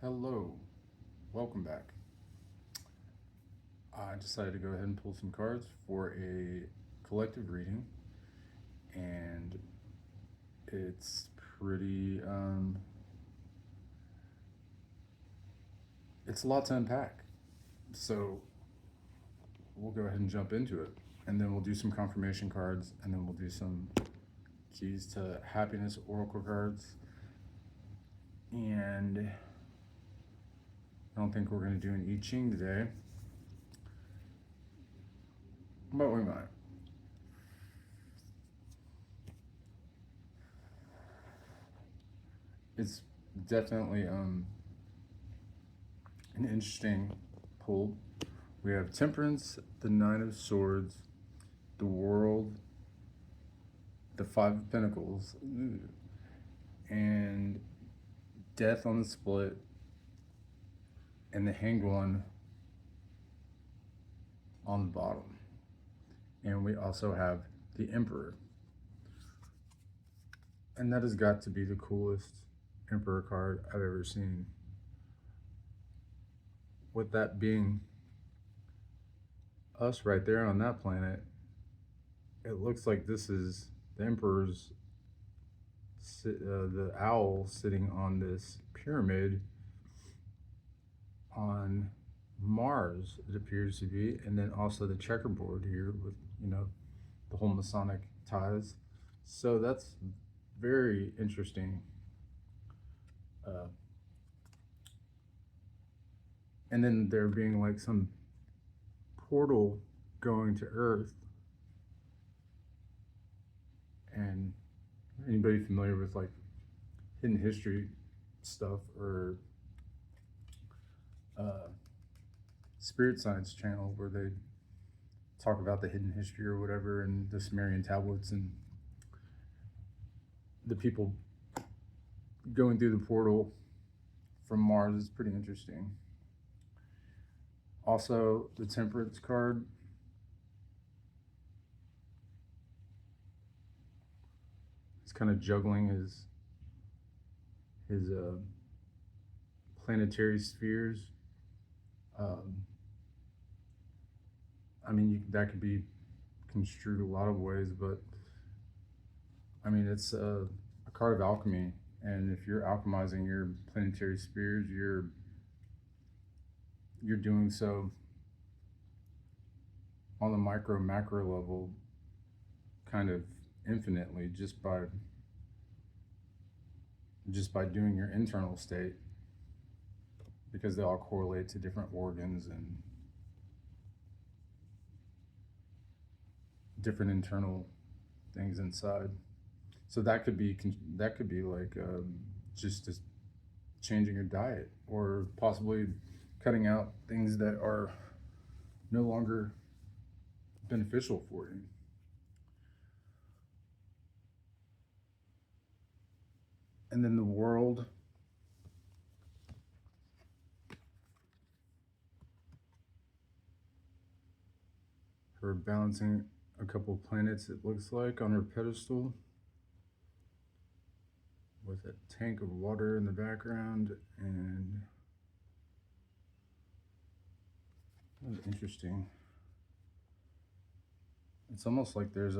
Hello, welcome back. I decided to go ahead and pull some cards for a collective reading, and it's it's a lot to unpack. So we'll go ahead and jump into it, and then we'll do some confirmation cards, and then we'll do some keys to happiness oracle cards. And I don't think we're going to do an I Ching today, but we might. It's definitely an interesting pull. We have Temperance, the Nine of Swords, the World, the Five of Pentacles, and Death on the split, and the Hanged One on the bottom. And we also have the Emperor. And that has got to be the coolest Emperor card I've ever seen. With that being us right there on that planet, it looks like this is the Emperor's, the owl sitting on this pyramid on Mars, it appears to be, and then also the checkerboard here with, the whole Masonic ties. So that's very interesting. And then there being like some portal going to Earth. And anybody familiar with like hidden history stuff or Spirit Science channel where they talk about the hidden history or whatever and the Sumerian tablets and the people going through the portal from Mars is pretty interesting. Also, the Temperance card. He's kind of juggling his planetary spheres. I mean, that could be construed a lot of ways, but I mean, it's a card of alchemy, and if you're alchemizing your planetary spheres, you're doing so on the micro macro level, kind of infinitely, just by doing your internal state, because they all correlate to different organs and different internal things inside. So that could be like just changing your diet, or possibly cutting out things that are no longer beneficial for you. And then the World. Her balancing a couple of planets, it looks like, on her pedestal, with a tank of water in the background. And that's interesting. It's almost like it's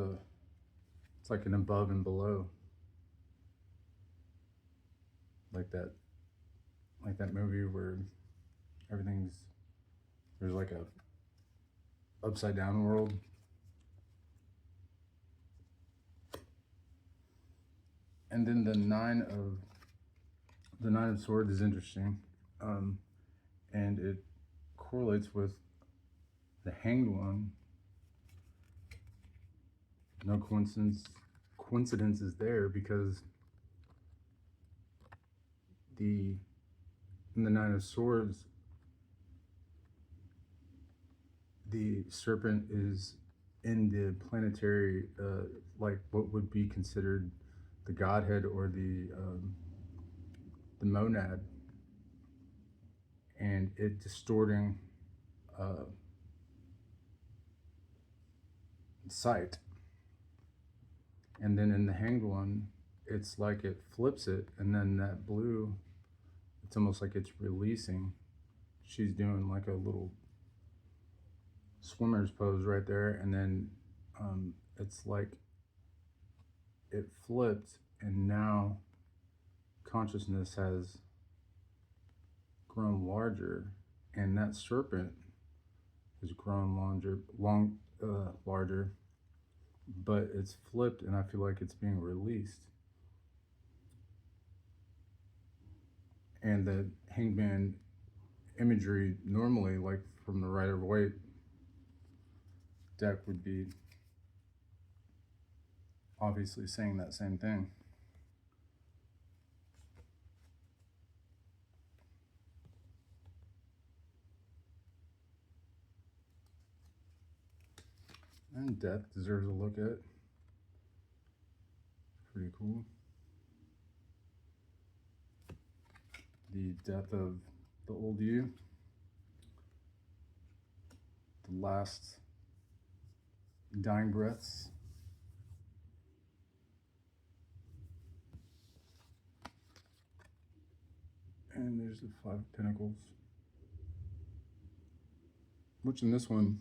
like an above and below, like that movie where there's like a upside down world. And then the nine of swords is interesting, and it correlates with the Hanged One. No coincidence is there, because in the Nine of Swords, the serpent is in the planetary, like what would be considered the godhead, or the monad, and it distorting sight. And then in the Hanged One, it's like it flips it, and then that blue, it's almost like it's releasing. She's doing like a little swimmer's pose right there, and then it's like it flipped, and now consciousness has grown larger, and that serpent has grown larger, but it's flipped, and I feel like it's being released. And the hangman imagery normally, like from the Rider-Waite deck, would be obviously saying that same thing. And death deserves a look at. Pretty cool. The death of the old you. The last dying breaths. And there's the Five of Pentacles. Which in this one,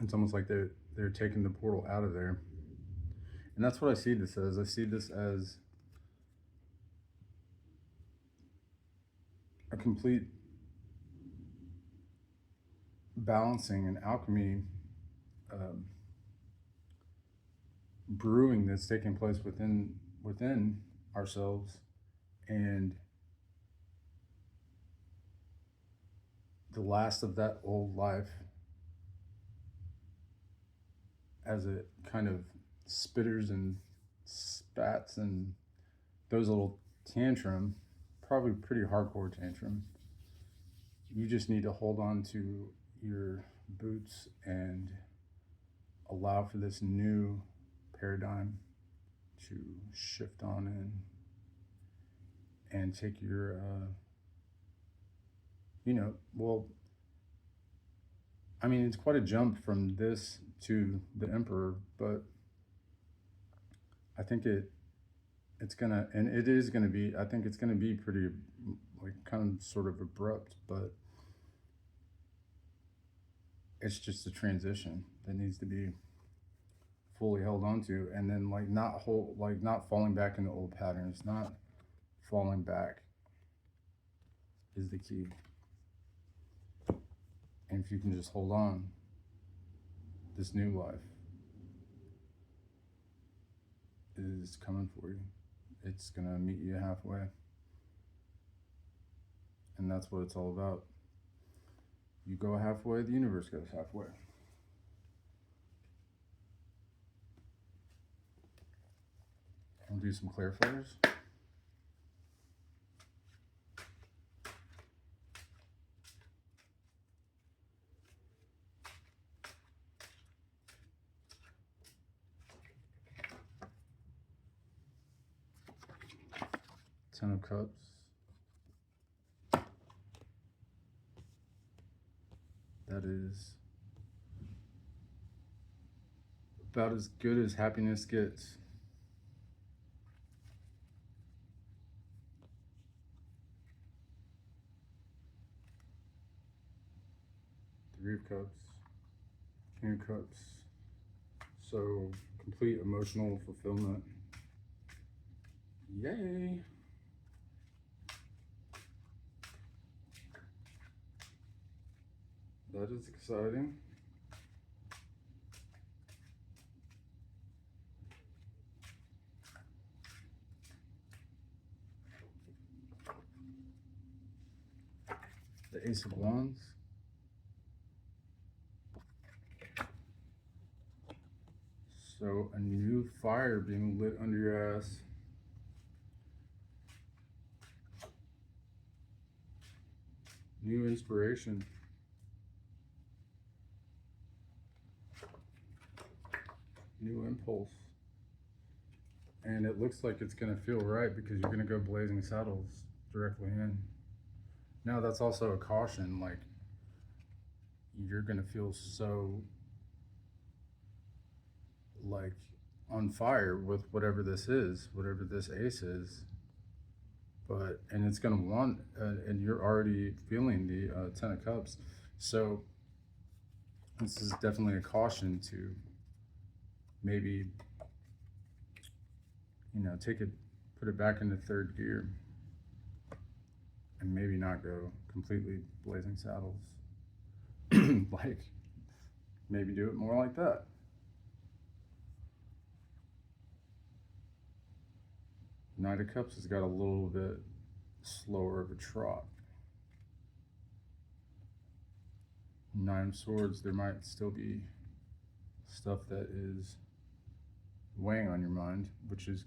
it's almost like they're taking the portal out of there. And that's what I see this as. I see this as a complete balancing and alchemy brewing that's taking place within ourselves, and the last of that old life as it kind of spitters and spats and those little tantrum, probably pretty hardcore tantrum. You just need to hold on to your boots and allow for this new paradigm to shift on in and take your well, I mean, it's quite a jump from this to the Emperor, but I think it's gonna, and it is gonna be, I think it's gonna be pretty, like, kind of sort of abrupt, but it's just a transition that needs to be fully held onto, and then not falling back into old patterns, not falling back is the key. And if you can just hold on, this new life is coming for you. It's gonna meet you halfway. And that's what it's all about. You go halfway, the universe goes halfway. I'll do some clarifiers. Ten of Cups. That is about as good as happiness gets. Three of Cups, King of Cups. So complete emotional fulfillment. Yay! That is exciting. The Ace of Wands. So a new fire being lit under your ass. New inspiration. New impulse. And it looks like it's going to feel right because you're going to go blazing saddles directly in. Now that's also a caution, like you're going to feel so like on fire with whatever this is, whatever this ace is. but and it's going to want and you're already feeling the 10 of cups. So this is definitely a caution to maybe, take it, put it back into third gear, and maybe not go completely blazing saddles. Like, maybe do it more like that. Knight of Cups has got a little bit slower of a trot. Nine of Swords, there might still be stuff that is weighing on your mind, which is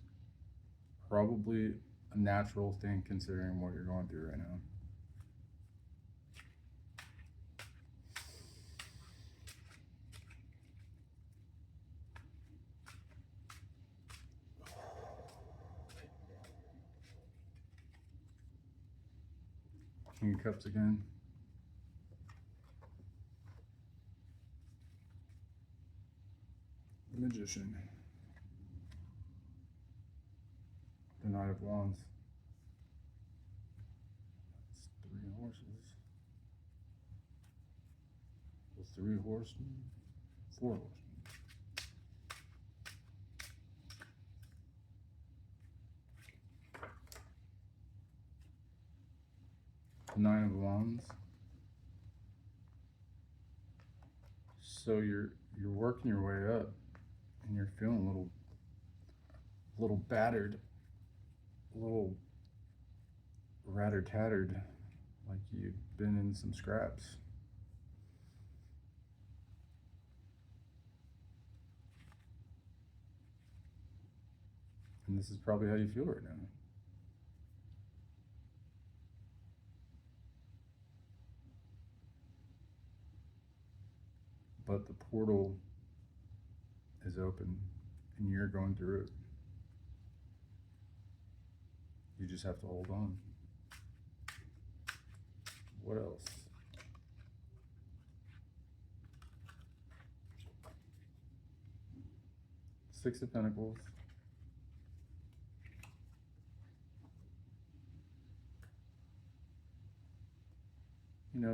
probably a natural thing considering what you're going through right now. King of Cups again. The Magician. The Knight of Wands. That's 3 horses. Well, 3 horsemen. 4 horsemen. Nine of Wands. So you're working your way up, and you're feeling a little battered, a little rather tattered, like you've been in some scraps. And this is probably how you feel right now. But the portal is open and you're going through it. You just have to hold on. What else? Six of Pentacles.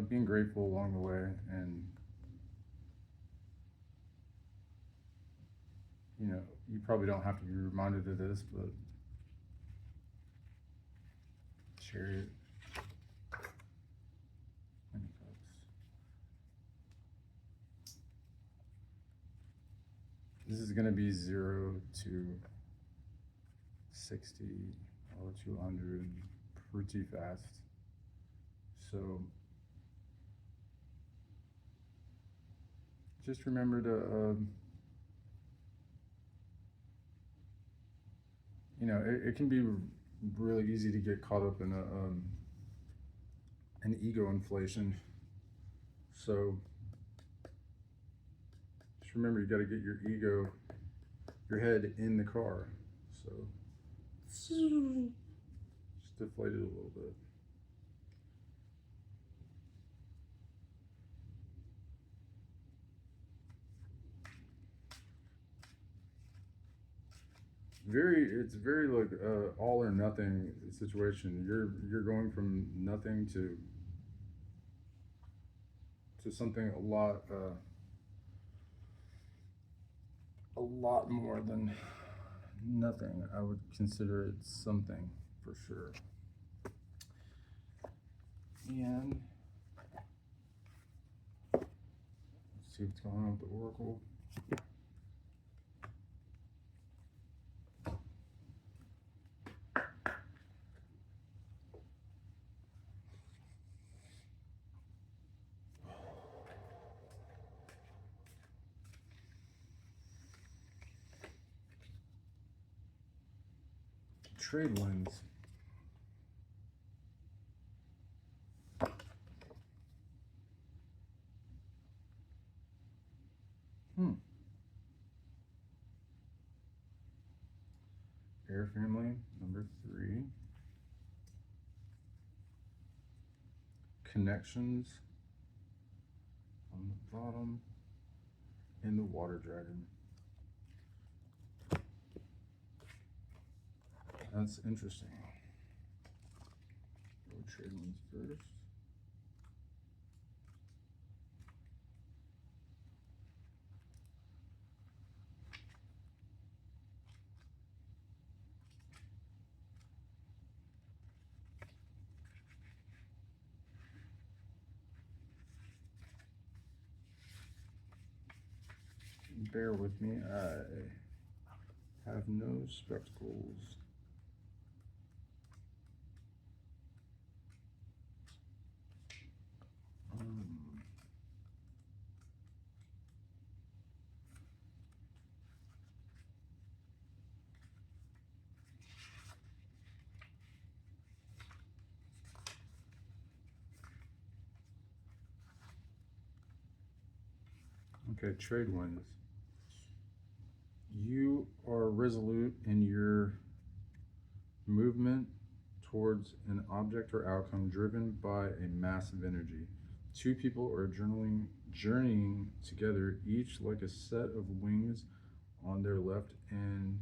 Being grateful along the way, and you probably don't have to be reminded of this, but Chariot. This is going to be 0 to 60 or 200 pretty fast. So just remember to, it can be really easy to get caught up in an ego inflation. So just remember, you got to get your ego, your head in the car. So just deflate it a little bit. It's very like all or nothing situation. You're going from nothing to something a lot more than nothing. I would consider it something for sure. And let's see what's going on with the Oracle. Trade winds. Air family, number 3. Connections on the bottom. And the water dragon. That's interesting. trade ones first. Bear with me, I have no spectacles. Okay, trade winds. You are resolute in your movement towards an object or outcome driven by a massive energy. Two people are journeying together, each like a set of wings on their left and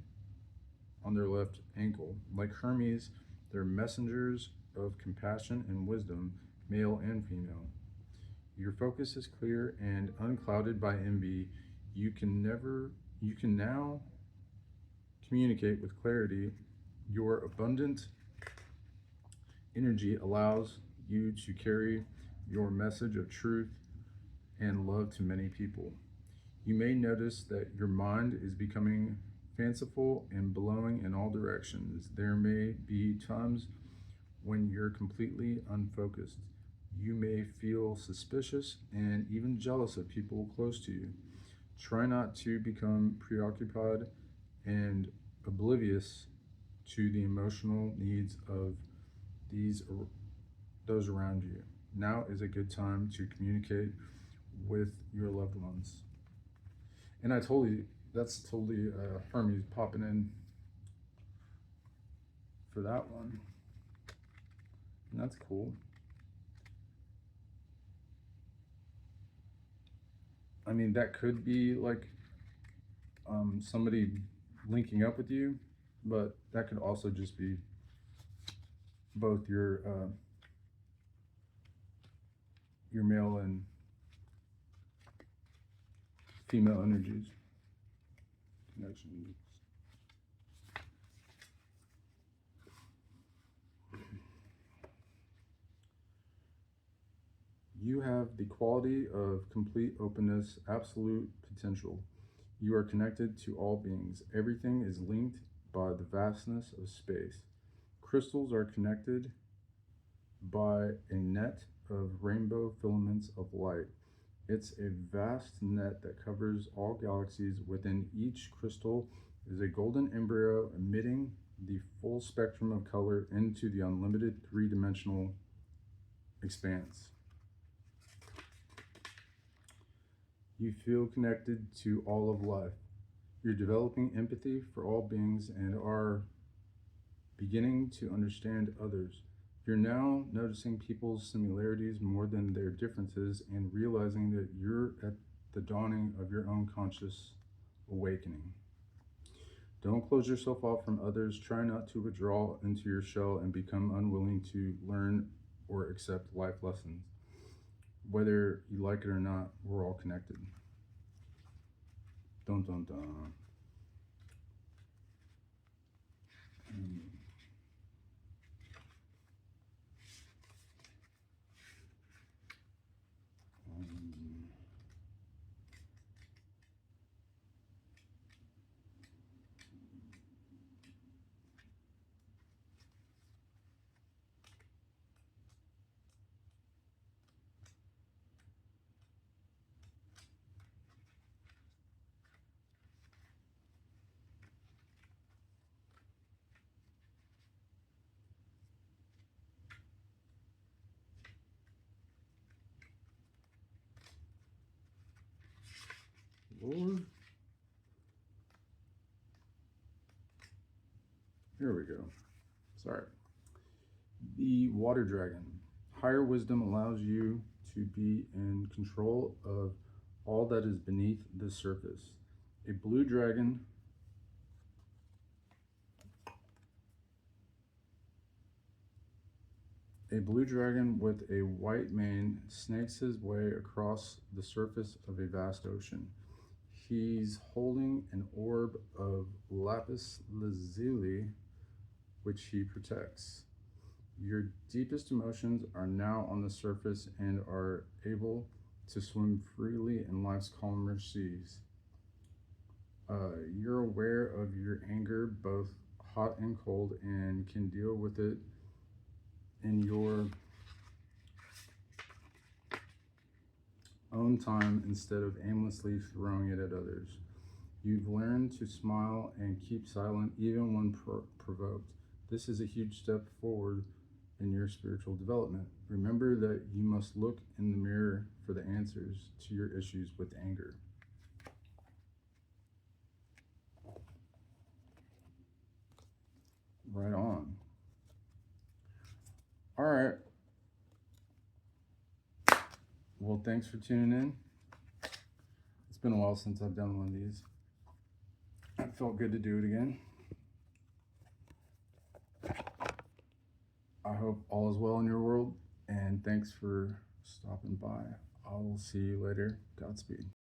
on their left ankle. Like Hermes, they're messengers of compassion and wisdom, male and female. Your focus is clear and unclouded by envy. You can now communicate with clarity. Your abundant energy allows you to carry your message of truth and love to many people. You may notice that your mind is becoming fanciful and blowing in all directions. There may be times when you're completely unfocused. You may feel suspicious and even jealous of people close to you. Try not to become preoccupied and oblivious to the emotional needs of these those around you. Now is a good time to communicate with your loved ones. And that's totally Hermes popping in for that one. And that's cool. I mean, that could be like somebody linking up with you, but that could also just be both your male and female energies connections. You have the quality of complete openness, absolute potential. You are connected to all beings. Everything is linked by the vastness of space. Crystals are connected by a net of rainbow filaments of light. It's a vast net that covers all galaxies. Within each crystal is a golden embryo emitting the full spectrum of color into the unlimited three-dimensional expanse. You feel connected to all of life. You're developing empathy for all beings and are beginning to understand others. You're now noticing people's similarities more than their differences and realizing that you're at the dawning of your own conscious awakening. Don't close yourself off from others. Try not to withdraw into your shell and become unwilling to learn or accept life lessons. Whether you like it or not, we're all connected. Dun dun dun. Lord. Here we go. Sorry. The water dragon. Higher wisdom allows you to be in control of all that is beneath the surface. A blue dragon A blue dragon with a white mane snakes his way across the surface of a vast ocean. He's holding an orb of lapis lazuli, which he protects. Your deepest emotions are now on the surface and are able to swim freely in life's calmer seas. You're aware of your anger, both hot and cold, and can deal with it in your own time instead of aimlessly throwing it at others. You've learned to smile and keep silent even when provoked. This is a huge step forward in your spiritual development. Remember that you must look in the mirror for the answers to your issues with anger. Right on. All right. Well, thanks for tuning in. It's been a while since I've done one of these. It felt good to do it again. I hope all is well in your world, and thanks for stopping by. I will see you later. Godspeed.